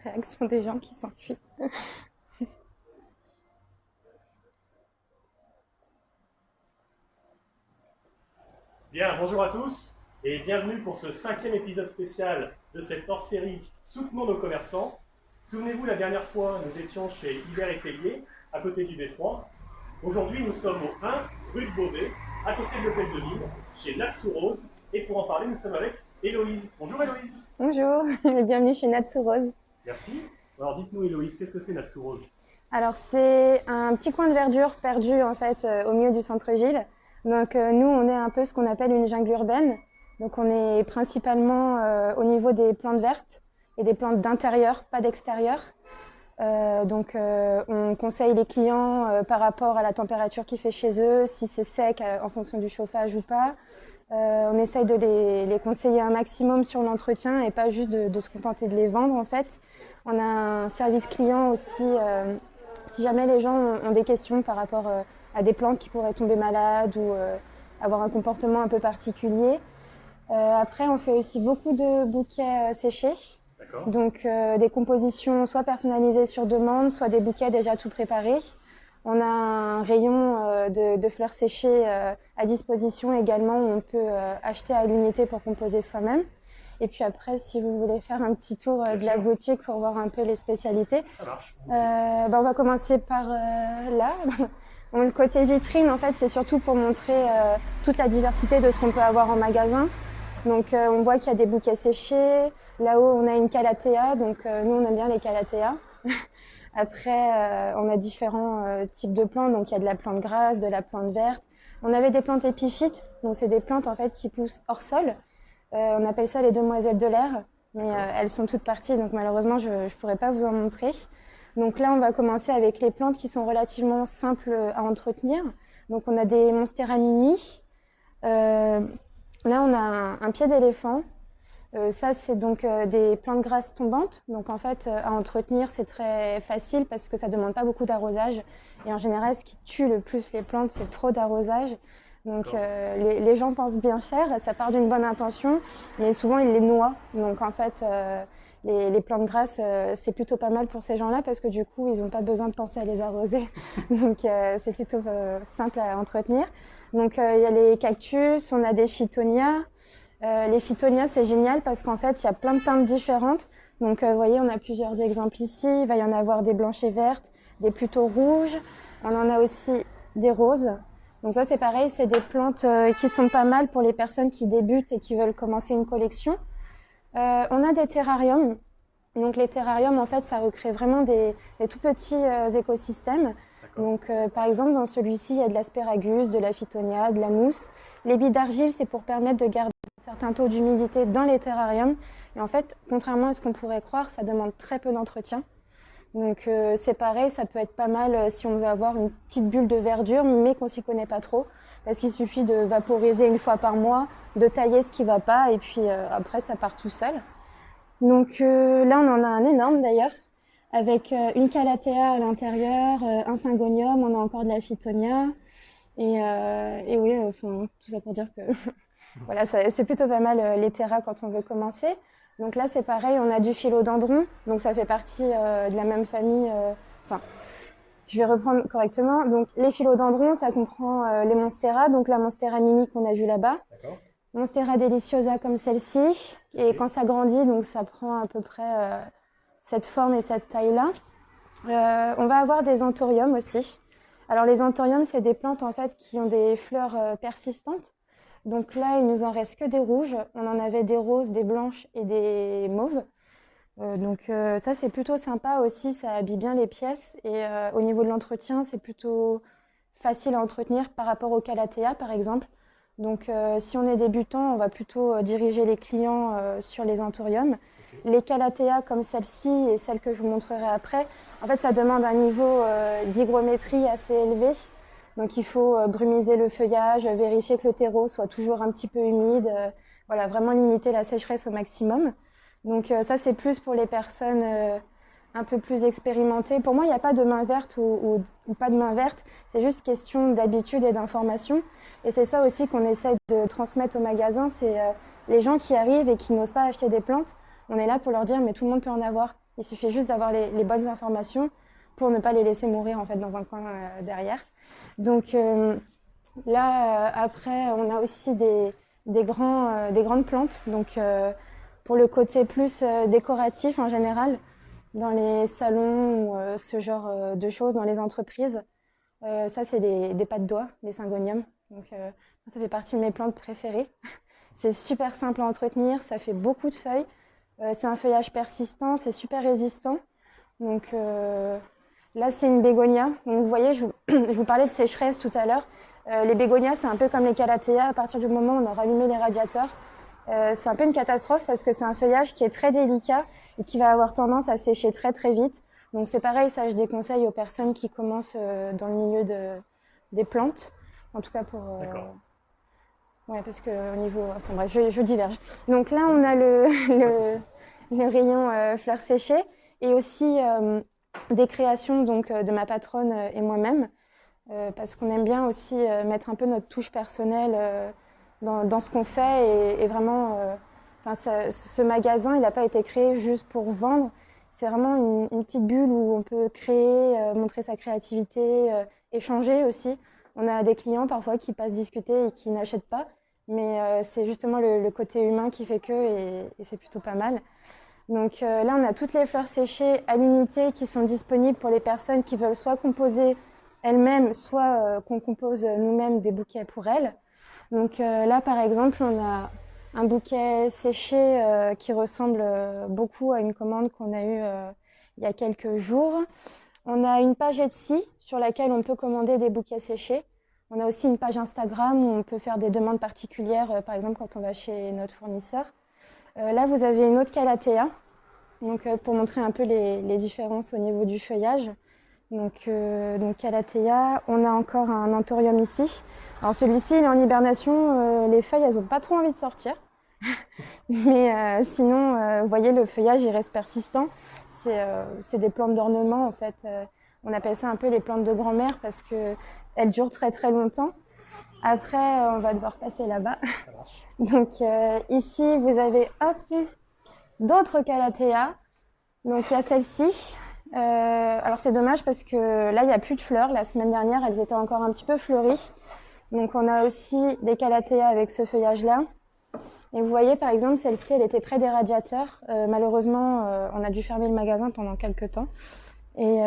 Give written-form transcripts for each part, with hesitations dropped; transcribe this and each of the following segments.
Réaction des gens qui s'enfuient. Bien, bonjour à tous et bienvenue pour ce 5e épisode spécial de cette hors-série Soutenons nos commerçants. Souvenez-vous, la dernière fois, nous étions chez Hubert et Tellier, à côté du Détroit. Aujourd'hui, nous sommes au 1 rue de Beauvais, à côté de l'hôtel de Ville, chez Natsu-Rose. Et pour en parler, nous sommes avec Héloïse. Bonjour Héloïse. Bonjour et bienvenue chez Natsu-Rose. Merci. Alors dites-nous Héloïse, qu'est-ce que c'est Natsu-Rose? Alors c'est un petit coin de verdure perdu en fait au milieu du centre-ville. Donc nous on est un peu ce qu'on appelle une jungle urbaine. Donc on est principalement au niveau des plantes vertes et des plantes d'intérieur, pas d'extérieur. On conseille les clients par rapport à la température qu'il fait chez eux, si c'est sec en fonction du chauffage ou pas. On essaye de les conseiller un maximum sur l'entretien et pas juste de se contenter de les vendre en fait. On a un service client aussi, si jamais les gens ont des questions par rapport à des plantes qui pourraient tomber malades ou avoir un comportement un peu particulier. Après, on fait aussi beaucoup de bouquets séchés. D'accord. Donc des compositions soit personnalisées sur demande, soit des bouquets déjà tout préparés. On a un rayon de fleurs séchées à disposition également où on peut acheter à l'unité pour composer soi-même. Et puis après, si vous voulez faire un petit tour de la boutique pour voir un peu les spécialités, Ça marche. on va commencer par là. Le côté vitrine, en fait, c'est surtout pour montrer toute la diversité de ce qu'on peut avoir en magasin. Donc on voit qu'il y a des bouquets séchés. Là-haut, on a une calathea, donc nous, on aime bien les calatheas. Après, on a différents types de plantes, donc il y a de la plante grasse, de la plante verte. On avait des plantes épiphytes, donc c'est des plantes en fait qui poussent hors sol. On appelle ça les demoiselles de l'air, mais elles sont toutes parties, donc malheureusement, je ne pourrais pas vous en montrer. Donc là, on va commencer avec les plantes qui sont relativement simples à entretenir. Donc on a des monstera mini. Là, on a un pied d'éléphant. Ça, c'est donc des plantes grasses tombantes. Donc, en fait, à entretenir, c'est très facile parce que ça ne demande pas beaucoup d'arrosage. Et en général, ce qui tue le plus les plantes, c'est trop d'arrosage. Donc, les gens pensent bien faire. Ça part d'une bonne intention, mais souvent, ils les noient. Donc, en fait, les plantes grasses, c'est plutôt pas mal pour ces gens-là parce que du coup, ils n'ont pas besoin de penser à les arroser. Donc, c'est plutôt simple à entretenir. Donc, il y a les cactus, on a des phytonias. Les phytonias, c'est génial parce qu'en fait, il y a plein de teintes différentes. Donc, vous voyez, on a plusieurs exemples ici. Il va y en avoir des blanches et vertes, des plutôt rouges. On en a aussi des roses. Donc ça, c'est pareil, c'est des plantes qui sont pas mal pour les personnes qui débutent et qui veulent commencer une collection. On a des terrariums. Donc, les terrariums, en fait, ça recrée vraiment des tout petits écosystèmes. Donc, par exemple, dans celui-ci, il y a de l'asparagus, de la phytonia, de la mousse. Les billes d'argile, c'est pour permettre de garder un certain taux d'humidité dans les terrariums. Et en fait, contrairement à ce qu'on pourrait croire, ça demande très peu d'entretien. Donc, c'est pareil, ça peut être pas mal si on veut avoir une petite bulle de verdure, mais qu'on s'y connaît pas trop. Parce qu'il suffit de vaporiser une fois par mois, de tailler ce qui va pas, et puis après, ça part tout seul. Donc là, on en a un énorme d'ailleurs, avec une calathea à l'intérieur, un syngonium, on a encore de la phytonia. Et oui, enfin, tout ça pour dire que voilà, c'est plutôt pas mal les terras quand on veut commencer. Donc là, c'est pareil, on a du philodendron, donc ça fait partie de la même famille. Enfin, je vais reprendre correctement. Donc les philodendrons, ça comprend les monstera, donc la monstera mini qu'on a vue là-bas. D'accord. Monstera deliciosa comme celle-ci. Et quand ça grandit, donc ça prend à peu près cette forme et cette taille-là. On va avoir des anthuriums aussi. Alors les anthuriums, c'est des plantes en fait qui ont des fleurs persistantes. Donc là, il nous en reste que des rouges. On en avait des roses, des blanches et des mauves. Ça, c'est plutôt sympa aussi. Ça habille bien les pièces. Et au niveau de l'entretien, c'est plutôt facile à entretenir par rapport au calathea, par exemple. Donc, si on est débutant, on va plutôt diriger les clients sur les anthuriums. Les calatheas comme celle-ci et celle que je vous montrerai après, en fait, ça demande un niveau d'hygrométrie assez élevé. Donc, il faut brumiser le feuillage, vérifier que le terreau soit toujours un petit peu humide. Voilà, vraiment limiter la sécheresse au maximum. Donc, ça, c'est plus pour les personnes un peu plus expérimentées. Pour moi, il n'y a pas de main verte ou pas de main verte. C'est juste question d'habitude et d'information. Et c'est ça aussi qu'on essaie de transmettre au magasin. C'est les gens qui arrivent et qui n'osent pas acheter des plantes. On est là pour leur dire, mais tout le monde peut en avoir. Il suffit juste d'avoir les bonnes informations pour ne pas les laisser mourir en fait dans un coin derrière. Donc là, après, on a aussi des grandes plantes. Donc pour le côté plus décoratif en général, dans les salons ou ce genre de choses, dans les entreprises. Ça, c'est des pas de doigts, des syngoniums. Donc ça fait partie de mes plantes préférées. C'est super simple à entretenir, ça fait beaucoup de feuilles. C'est un feuillage persistant, c'est super résistant. Donc là, c'est une bégonia. Donc vous voyez, je vous parlais de sécheresse tout à l'heure. Les bégonias, c'est un peu comme les calathea. À partir du moment où on a rallumé les radiateurs, c'est un peu une catastrophe parce que c'est un feuillage qui est très délicat et qui va avoir tendance à sécher très très vite. Donc c'est pareil, ça je déconseille aux personnes qui commencent dans le milieu des plantes. En tout cas pour... ouais, parce que au niveau... Enfin bref, je diverge. Donc là, on a le rayon fleurs séchées et aussi des créations donc, de ma patronne et moi-même. Parce qu'on aime bien aussi mettre un peu notre touche personnelle dans ce qu'on fait et vraiment, ce magasin, il n'a pas été créé juste pour vendre. C'est vraiment une petite bulle où on peut créer, montrer sa créativité, échanger aussi. On a des clients parfois qui passent discuter et qui n'achètent pas, mais c'est justement le côté humain qui fait que et c'est plutôt pas mal. Donc là, on a toutes les fleurs séchées à l'unité qui sont disponibles pour les personnes qui veulent soit composer elles-mêmes, soit qu'on compose nous-mêmes des bouquets pour elles. Donc là, par exemple, on a un bouquet séché qui ressemble beaucoup à une commande qu'on a eue il y a quelques jours. On a une page Etsy sur laquelle on peut commander des bouquets séchés. On a aussi une page Instagram où on peut faire des demandes particulières, par exemple quand on va chez notre fournisseur. Là, vous avez une autre calathea, donc, pour montrer un peu les différences au niveau du feuillage. Donc calathea, on a encore un anthurium ici. Alors celui-ci, il est en hibernation, les feuilles, elles n'ont pas trop envie de sortir. Mais sinon, vous voyez, le feuillage, il reste persistant. C'est des plantes d'ornement, en fait. On appelle ça un peu les plantes de grand-mère parce qu'elles durent très très longtemps. Après, on va devoir passer là-bas. Donc ici, vous avez d'autres calathea. Donc il y a celle-ci. Alors c'est dommage parce que là, il n'y a plus de fleurs. La semaine dernière, elles étaient encore un petit peu fleuries. Donc on a aussi des calathea avec ce feuillage-là. Et vous voyez, par exemple, celle-ci, elle était près des radiateurs. Malheureusement, on a dû fermer le magasin pendant quelques temps. Et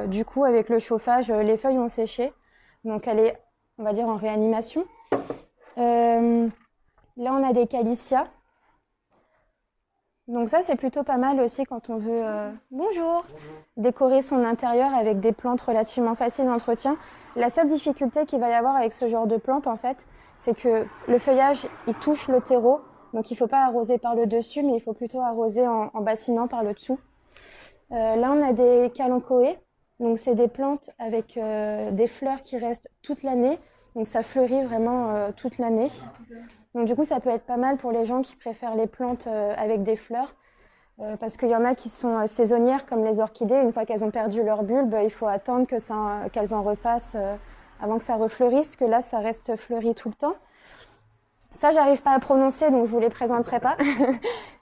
du coup, avec le chauffage, les feuilles ont séché. Donc elle est, on va dire, en réanimation. Là, on a des calicia. Donc ça, c'est plutôt pas mal aussi quand on veut bonjour, décorer son intérieur avec des plantes relativement faciles d'entretien. La seule difficulté qu'il va y avoir avec ce genre de plantes, en fait, c'est que le feuillage, il touche le terreau. Donc il ne faut pas arroser par le dessus, mais il faut plutôt arroser en bassinant par le dessous. Là, on a des kalanchoé. Donc c'est des plantes avec des fleurs qui restent toute l'année. Donc ça fleurit vraiment toute l'année. Donc du coup, ça peut être pas mal pour les gens qui préfèrent les plantes avec des fleurs. Parce qu'il y en a qui sont saisonnières, comme les orchidées. Une fois qu'elles ont perdu leur bulbe, il faut attendre qu'elles en refassent avant que ça refleurisse, que là, ça reste fleuri tout le temps. Ça, j'arrive pas à prononcer, donc je vous les présenterai pas.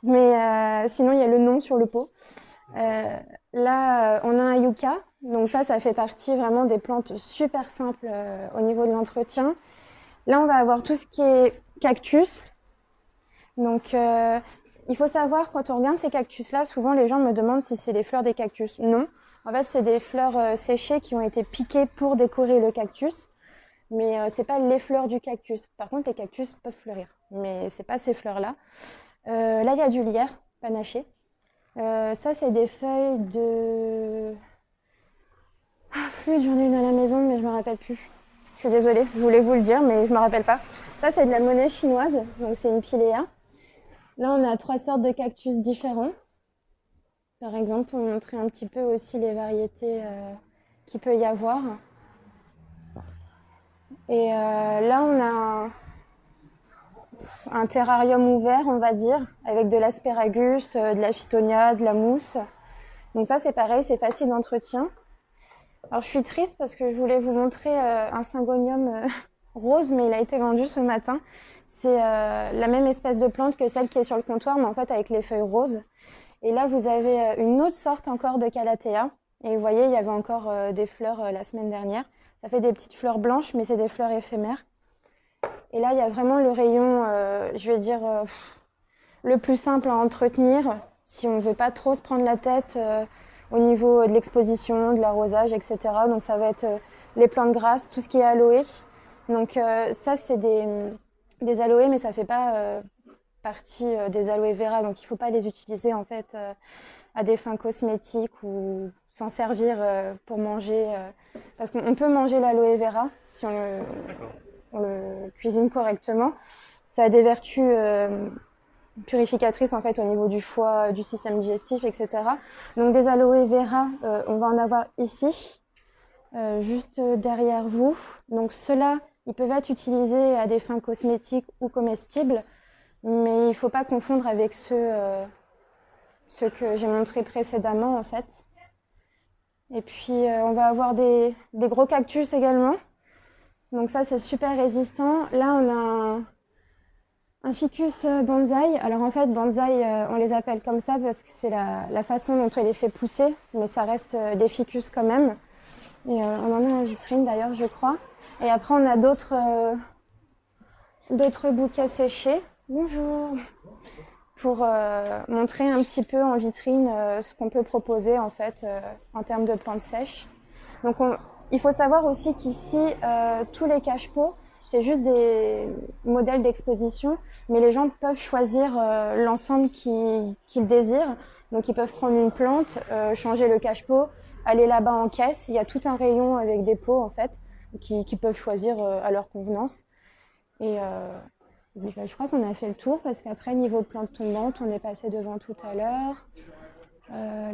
Mais sinon, il y a le nom sur le pot. Là, on a un yucca. Donc ça fait partie vraiment des plantes super simples au niveau de l'entretien. Là, on va avoir tout ce qui est cactus. Donc, il faut savoir, quand on regarde ces cactus-là, souvent les gens me demandent si c'est les fleurs des cactus. Non, en fait, c'est des fleurs séchées qui ont été piquées pour décorer le cactus. Mais c'est pas les fleurs du cactus. Par contre, les cactus peuvent fleurir, mais c'est pas ces fleurs-là. Là, il y a du lierre panaché. Ça, c'est des feuilles de... Ah, flûte, j'en ai une à la maison, mais je me rappelle plus. Je suis désolée, je voulais vous le dire, mais je me rappelle pas. Ça, c'est de la monnaie chinoise, donc c'est une pilea. Là, on a 3 sortes de cactus différents. Par exemple, pour montrer un petit peu aussi les variétés qu'il peut y avoir. Et là, on a un terrarium ouvert, on va dire, avec de l'asparagus, de la phytonia, de la mousse. Donc ça, c'est pareil, c'est facile d'entretien. Alors, je suis triste parce que je voulais vous montrer un syngonium rose, mais il a été vendu ce matin. C'est la même espèce de plante que celle qui est sur le comptoir, mais en fait avec les feuilles roses. Et là, vous avez une autre sorte encore de calathea. Et vous voyez, il y avait encore des fleurs la semaine dernière. Ça fait des petites fleurs blanches, mais c'est des fleurs éphémères. Et là, il y a vraiment le rayon, je vais dire, le plus simple à entretenir, si on ne veut pas trop se prendre la tête au niveau de l'exposition, de l'arrosage, etc. Donc ça va être les plantes grasses, tout ce qui est aloe. Donc ça, c'est des aloés, mais ça ne fait pas partie des aloe vera. Donc il ne faut pas les utiliser en fait à des fins cosmétiques ou s'en servir pour manger. Parce qu'on peut manger l'aloe vera si on le cuisine correctement. Ça a des vertus purificatrices en fait au niveau du foie, du système digestif, etc. Donc des aloe vera, on va en avoir ici, juste derrière vous. Donc ceux-là, ils peuvent être utilisés à des fins cosmétiques ou comestibles, mais il ne faut pas confondre avec ceux que j'ai montrés précédemment en fait. Et puis on va avoir des gros cactus également. Donc ça c'est super résistant. Là on a un ficus bonsaï. Alors en fait bonsaï on les appelle comme ça parce que c'est la façon dont on les fait pousser, mais ça reste des ficus quand même. Et on en a en vitrine d'ailleurs je crois. Et après on a d'autres bouquets séchés. Bonjour. Pour montrer un petit peu en vitrine ce qu'on peut proposer en fait en termes de plantes sèches. Donc il faut savoir aussi qu'ici tous les cache-pots c'est juste des modèles d'exposition, mais les gens peuvent choisir l'ensemble qu'ils désirent. Donc ils peuvent prendre une plante, changer le cache-pot, aller là-bas en caisse. Il y a tout un rayon avec des pots en fait qui peuvent choisir à leur convenance. Et je crois qu'on a fait le tour parce qu'après, niveau plantes tombantes, on est passé devant tout à l'heure.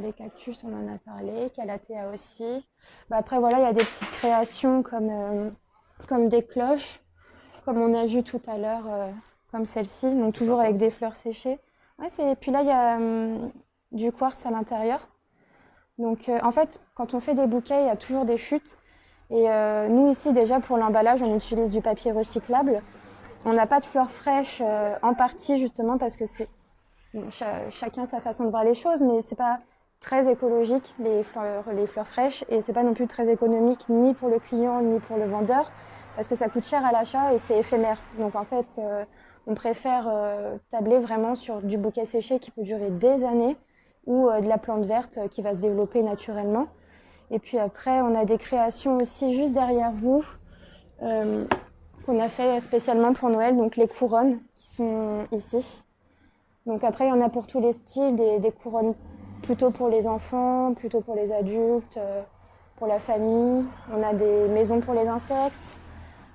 Les cactus, on en a parlé. Calathea aussi. Après, voilà, il y a des petites créations comme des cloches, comme on a vu tout à l'heure, comme celle-ci. Donc, toujours avec des fleurs séchées. Ouais, puis là, il y a du quartz à l'intérieur. Donc, en fait, quand on fait des bouquets, il y a toujours des chutes. Et nous, ici, déjà, pour l'emballage, on utilise du papier recyclable. On n'a pas de fleurs fraîches en partie justement parce que c'est chacun sa façon de voir les choses, mais c'est pas très écologique les fleurs fraîches et c'est pas non plus très économique ni pour le client ni pour le vendeur parce que ça coûte cher à l'achat et c'est éphémère. Donc en fait, on préfère tabler vraiment sur du bouquet séché qui peut durer des années ou de la plante verte qui va se développer naturellement. Et puis après, on a des créations aussi juste derrière vous. Qu'on a fait spécialement pour Noël, donc les couronnes qui sont ici. Donc après, il y en a pour tous les styles, des couronnes plutôt pour les enfants, plutôt pour les adultes, pour la famille. On a des maisons pour les insectes,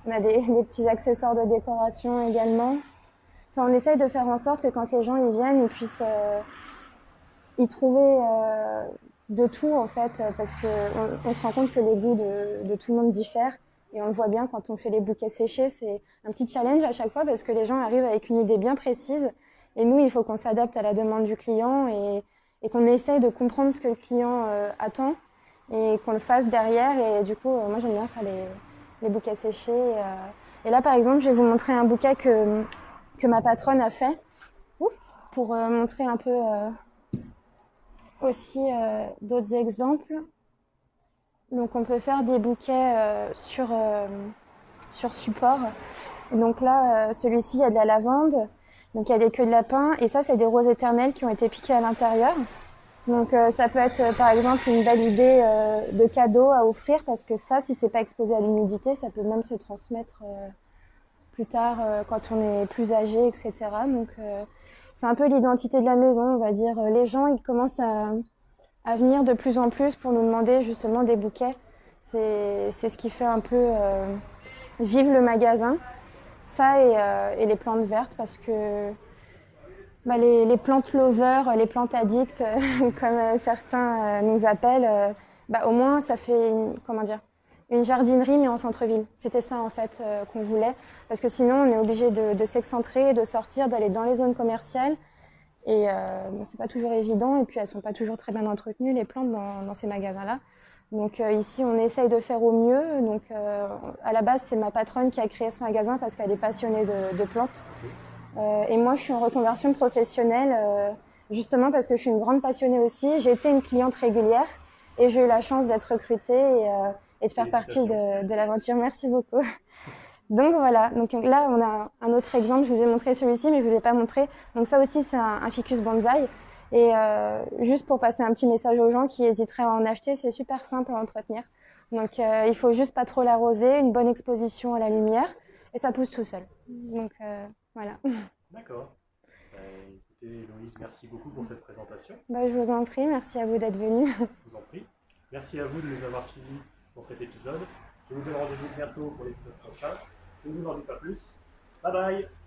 on a des petits accessoires de décoration également. Enfin, on essaye de faire en sorte que quand les gens y viennent, ils puissent y trouver de tout en fait, parce qu'on se rend compte que les goûts de tout le monde diffèrent. Et on le voit bien quand on fait les bouquets séchés, c'est un petit challenge à chaque fois parce que les gens arrivent avec une idée bien précise. Et nous, il faut qu'on s'adapte à la demande du client et qu'on essaye de comprendre ce que le client attend et qu'on le fasse derrière. Et du coup, moi, j'aime bien faire les bouquets séchés. Et là, par exemple, je vais vous montrer un bouquet que ma patronne a fait pour montrer un peu aussi d'autres exemples. Donc on peut faire des bouquets sur support. Et donc là, celui-ci, il y a de la lavande, donc il y a des queues de lapin, et ça, c'est des roses éternelles qui ont été piquées à l'intérieur. Donc ça peut être par exemple une belle idée de cadeau à offrir, parce que ça, si c'est pas exposé à l'humidité, ça peut même se transmettre plus tard quand on est plus âgé, etc. Donc c'est un peu l'identité de la maison, on va dire. Les gens, ils commencent à venir de plus en plus pour nous demander justement des bouquets. C'est ce qui fait un peu vivre le magasin. Ça et les plantes vertes parce que les plantes lovers, les plantes addicts, comme certains nous appellent, au moins ça fait une jardinerie mais en centre-ville. C'était ça en fait qu'on voulait parce que sinon on est obligé de s'excentrer, de sortir, d'aller dans les zones commerciales. Et c'est pas toujours évident et puis elles sont pas toujours très bien entretenues les plantes dans ces magasins-là. Donc ici on essaye de faire au mieux. Donc à la base c'est ma patronne qui a créé ce magasin parce qu'elle est passionnée de plantes. Et moi je suis en reconversion professionnelle. justement parce que je suis une grande passionnée aussi. J'ai été une cliente régulière et j'ai eu la chance d'être recrutée et de faire partie de l'aventure. Merci beaucoup. Donc voilà, donc là on a un autre exemple, je vous ai montré celui-ci mais je ne vous l'ai pas montré. Donc ça aussi c'est un ficus bonsaï et juste pour passer un petit message aux gens qui hésiteraient à en acheter, c'est super simple à entretenir. Donc il faut juste pas trop l'arroser, une bonne exposition à la lumière et ça pousse tout seul. Donc voilà. D'accord. Écoutez Héloïse, merci beaucoup pour cette présentation. Je vous en prie, merci à vous d'être venu. Je vous en prie. Merci à vous de nous avoir suivis dans cet épisode. Je vous donne rendez-vous bientôt pour l'épisode prochain. Je ne vous en dis pas plus. Bye bye.